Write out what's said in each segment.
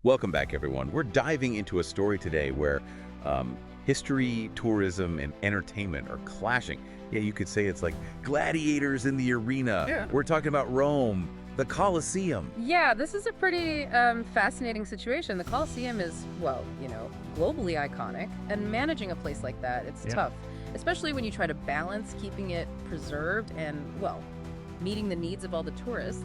Welcome back, everyone. We're diving into a story today where history, tourism, and entertainment are clashing. Yeah, you could say it's like gladiators in the arena. Yeah. We're talking about Rome, the Colosseum. Yeah, this is a pretty fascinating situation. The Colosseum is, well, globally iconic, and managing a place like that, it's tough, especially when you try to balance keeping it preserved and, well, meeting the needs of all the tourists.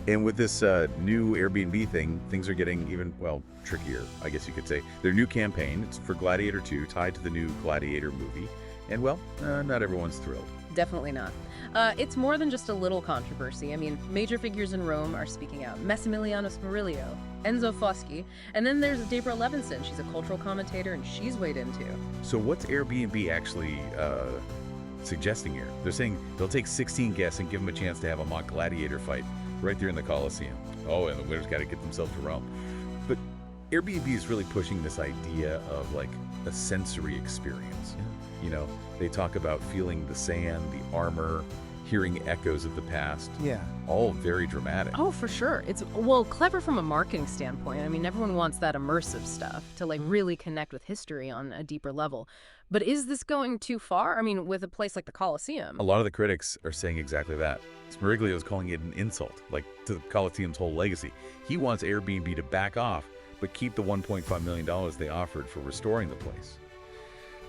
And with this new Airbnb thing, things are getting even, well, trickier, I guess you could say. Their new campaign, it's for Gladiator 2, tied to the new Gladiator movie. And, well, not everyone's thrilled. Definitely not. It's more than just a little controversy. I mean, major figures in Rome are speaking out. Massimiliano Smerillo, Enzo Foschi, and then there's Deborah Levinson. She's a cultural commentator, and she's weighed in too. So what's Airbnb actually suggesting here? They're saying they'll take 16 guests and give them a chance to have a mock gladiator fight right there in the Colosseum. Oh, and the winners got to get themselves to Rome. But Airbnb is really pushing this idea of like a sensory experience. You know, they talk about feeling the sand, the armor, hearing echoes of the past. Yeah. All very dramatic. Oh, for sure. It's, well, clever from a marketing standpoint. I mean, everyone wants that immersive stuff to like really connect with history on a deeper level. But is this going too far? I mean, with a place like the Colosseum? A lot of the critics are saying exactly that. Smeriglio is calling it an insult, like to the Colosseum's whole legacy. He wants Airbnb to back off, but keep the $1.5 million they offered for restoring the place.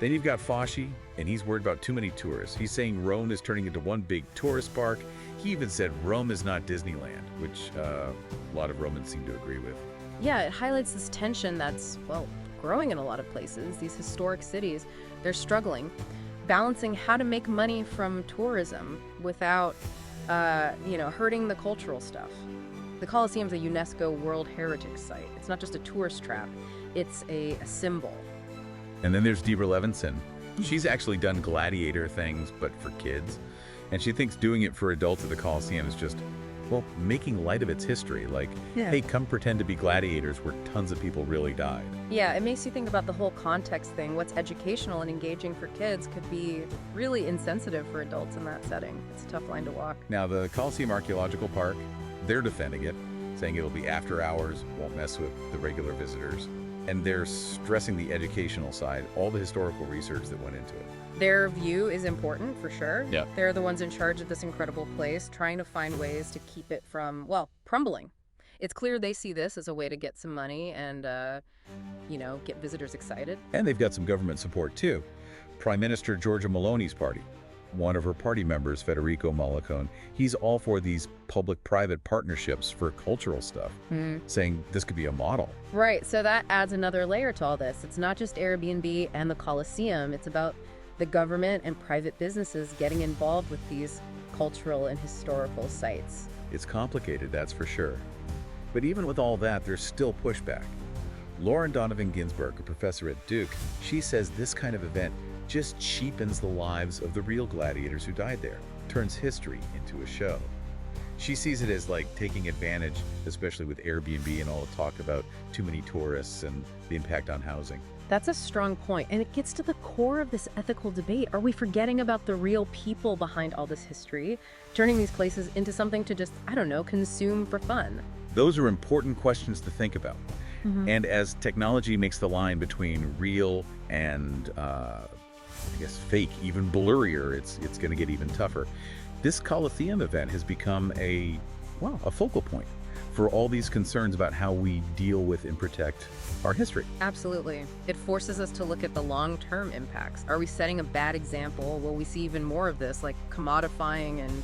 Then you've got Foschi, and he's worried about too many tourists. He's saying Rome is turning into one big tourist park. He even said Rome is not Disneyland, which a lot of Romans seem to agree with. Yeah, it highlights this tension that's, well, growing in a lot of places. These historic cities, they're struggling, balancing how to make money from tourism without, hurting the cultural stuff. The Colosseum's a UNESCO World Heritage site. It's not just a tourist trap, it's a symbol. And then there's Deborah Levinson. She's actually done gladiator things, but for kids. And she thinks doing it for adults at the Colosseum is just, well, making light of its history. Like, hey, come pretend to be gladiators where tons of people really died. Yeah, it makes you think about the whole context thing. What's educational and engaging for kids could be really insensitive for adults in that setting. It's a tough line to walk. Now, the Colosseum Archaeological Park, they're defending it, saying it'll be after hours, won't mess with the regular visitors. And they're stressing the educational side, all the historical research that went into it. Their view is important, for sure. Yeah. They're the ones in charge of this incredible place, trying to find ways to keep it from, well, crumbling. It's clear they see this as a way to get some money and, get visitors excited. And they've got some government support, too. Prime Minister Giorgia Meloni's party, one of her party members, Federico Malacone, he's all for these public-private partnerships for cultural stuff, saying this could be a model. Right, so that adds another layer to all this. It's not just Airbnb and the Colosseum. It's about the government and private businesses getting involved with these cultural and historical sites. It's complicated, that's for sure. But even with all that, there's still pushback. Lauren Donovan Ginsburg, a professor at Duke, she says this kind of event just cheapens the lives of the real gladiators who died there, turns history into a show. She sees it as like taking advantage, especially with Airbnb and all the talk about too many tourists and the impact on housing. That's a strong point, and it gets to the core of this ethical debate. Are we forgetting about the real people behind all this history, turning these places into something to just, consume for fun? Those are important questions to think about. And as technology makes the line between real and fake even blurrier, it's going to get even tougher. This Colosseum event has become a focal point for all these concerns about how we deal with and protect our history. Absolutely. It forces us to look at the long-term impacts. Are we setting a bad example? Will we see even more of this, like commodifying and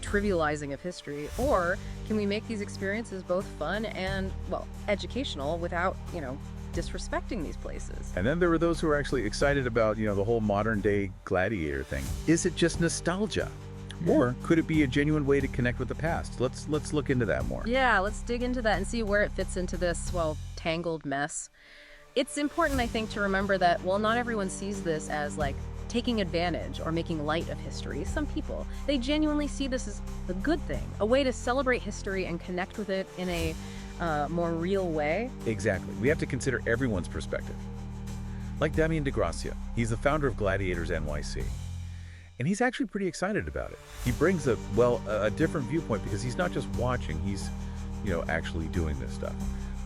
trivializing of history? Or can we make these experiences both fun and, well, educational without, disrespecting these places? And then there were those who are actually excited about, the whole modern day gladiator thing. Is it just nostalgia? Or could it be a genuine way to connect with the past? Let's look into that more. Yeah, let's dig into that and see where it fits into this, well, tangled mess. It's important, I think, to remember that, well, not everyone sees this as like taking advantage or making light of history. Some people, they genuinely see this as a good thing, a way to celebrate history and connect with it in a more real way. Exactly. We have to consider everyone's perspective. Like Damien DeGracia, he's the founder of Gladiators NYC. And he's actually pretty excited about it. He brings a different viewpoint because he's not just watching, he's, actually doing this stuff.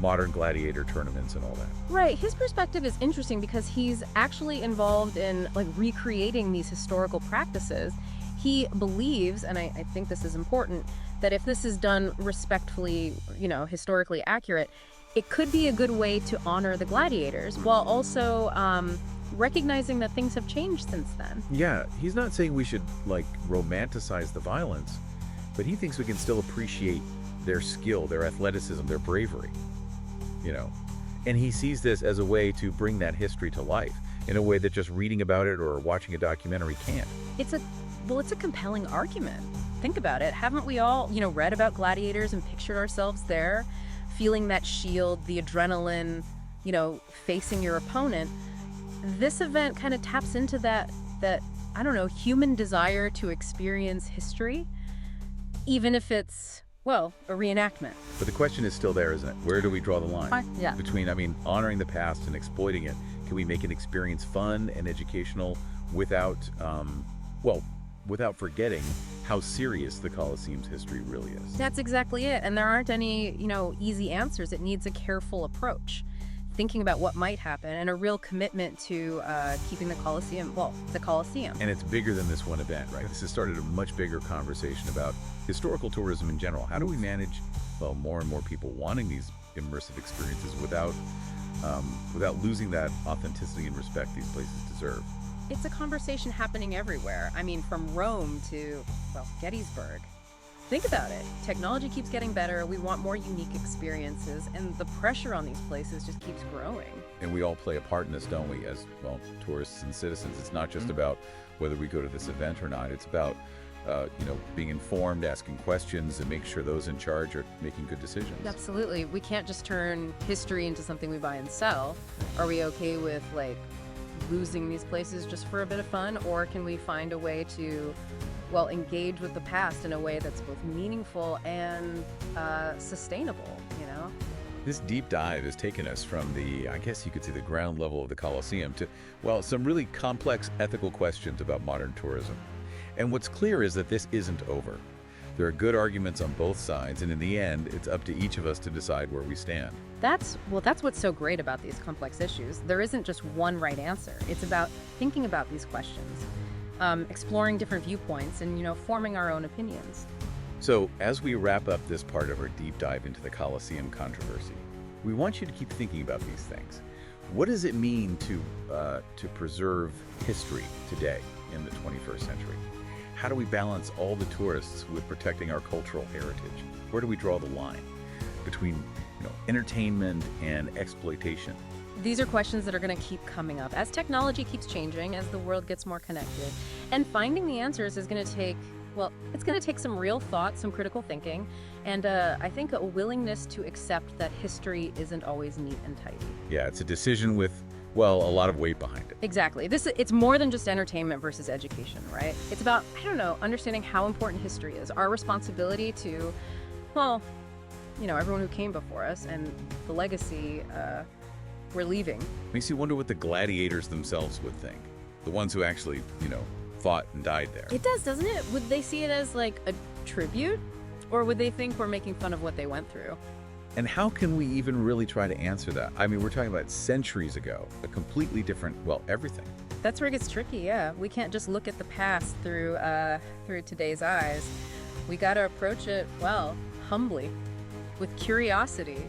modern gladiator tournaments and all that. Right. His perspective is interesting because he's actually involved in like recreating these historical practices. He believes, and I think this is important, that if this is done respectfully, historically accurate, it could be a good way to honor the gladiators while also recognizing that things have changed since then. Yeah, he's not saying we should, like, romanticize the violence, but he thinks we can still appreciate their skill, their athleticism, their bravery, And he sees this as a way to bring that history to life in a way that just reading about it or watching a documentary can't. It's a compelling argument. Think about it. Haven't we all, read about gladiators and pictured ourselves there, feeling that shield, the adrenaline, facing your opponent? This event kind of taps into that I don't know, human desire to experience history, even if it's, a reenactment. But the question is still there, isn't it? Where do we draw the line? Yeah. Between, honoring the past and exploiting it? Can we make an experience fun and educational without forgetting how serious the Colosseum's history really is? That's exactly it. And there aren't any, easy answers. It needs a careful approach, thinking about what might happen, and a real commitment to keeping the Colosseum. And it's bigger than this one event, right? This has started a much bigger conversation about historical tourism in general. How do we manage, more and more people wanting these immersive experiences without losing that authenticity and respect these places deserve? It's a conversation happening everywhere. I mean, from Rome to, Gettysburg. Think about it. Technology keeps getting better. We want more unique experiences, and the pressure on these places just keeps growing. And we all play a part in this, don't we, as, tourists and citizens. It's not just about whether we go to this event or not. It's about, being informed, asking questions, and make sure those in charge are making good decisions. Absolutely. We can't just turn history into something we buy and sell. Are we okay with, losing these places just for a bit of fun, or can we find a way to engage with the past in a way that's both meaningful and sustainable, This deep dive has taken us from the ground level of the Colosseum to, some really complex ethical questions about modern tourism. And what's clear is that this isn't over. There are good arguments on both sides, and in the end, it's up to each of us to decide where we stand. That's what's so great about these complex issues. There isn't just one right answer. It's about thinking about these questions, exploring different viewpoints, and, forming our own opinions. So, as we wrap up this part of our deep dive into the Colosseum controversy, we want you to keep thinking about these things. What does it mean to preserve history today in the 21st century? How do we balance all the tourists with protecting our cultural heritage? Where do we draw the line between, entertainment and exploitation? These are questions that are going to keep coming up as technology keeps changing, as the world gets more connected. And finding the answers is going to take, it's going to take some real thought, some critical thinking, and I think a willingness to accept that history isn't always neat and tidy. Yeah, it's a decision with, a lot of weight behind it. Exactly. It's more than just entertainment versus education, right? It's about, understanding how important history is, our responsibility to, everyone who came before us and the legacy we're leaving. Makes you wonder what the gladiators themselves would think. The ones who actually, fought and died there. It does, doesn't it? Would they see it as like a tribute? Or would they think we're making fun of what they went through? And how can we even really try to answer that? I mean, we're talking about centuries ago, a completely different, everything. That's where it gets tricky, yeah. We can't just look at the past through today's eyes. We got to approach it, humbly, with curiosity,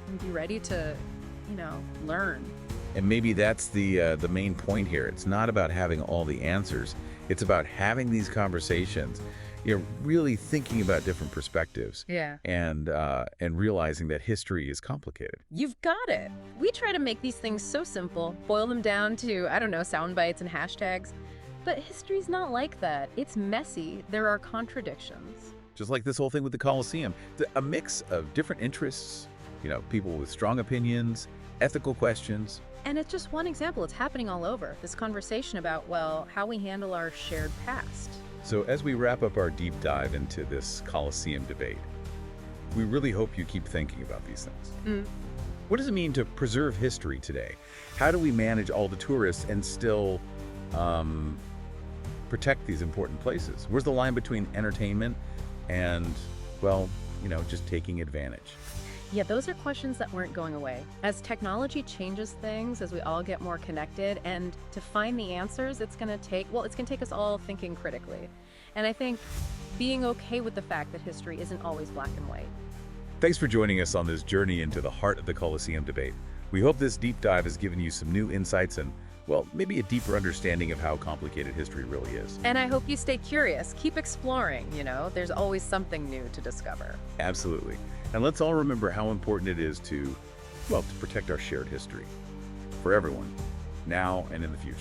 and be ready to, learn. And maybe that's the main point here. It's not about having all the answers. It's about having these conversations, really thinking about different perspectives. Yeah. And realizing that history is complicated. You've got it. We try to make these things so simple, boil them down to, sound bites and hashtags. But history's not like that. It's messy. There are contradictions. Just like this whole thing with the Colosseum. A mix of different interests, people with strong opinions, ethical questions. And it's just one example. It's happening all over. This conversation about, how we handle our shared past. So as we wrap up our deep dive into this Colosseum debate, we really hope you keep thinking about these things. What does it mean to preserve history today? How do we manage all the tourists and still protect these important places? Where's the line between entertainment and, just taking advantage? Yeah, those are questions that weren't going away. As technology changes things, as we all get more connected, and to find the answers, it's going to take us all thinking critically. And I think being okay with the fact that history isn't always black and white. Thanks for joining us on this journey into the heart of the Colosseum debate. We hope this deep dive has given you some new insights and, well, maybe a deeper understanding of how complicated history really is. And I hope you stay curious, keep exploring, there's always something new to discover. Absolutely. And let's all remember how important it is to protect our shared history. For everyone, now and in the future.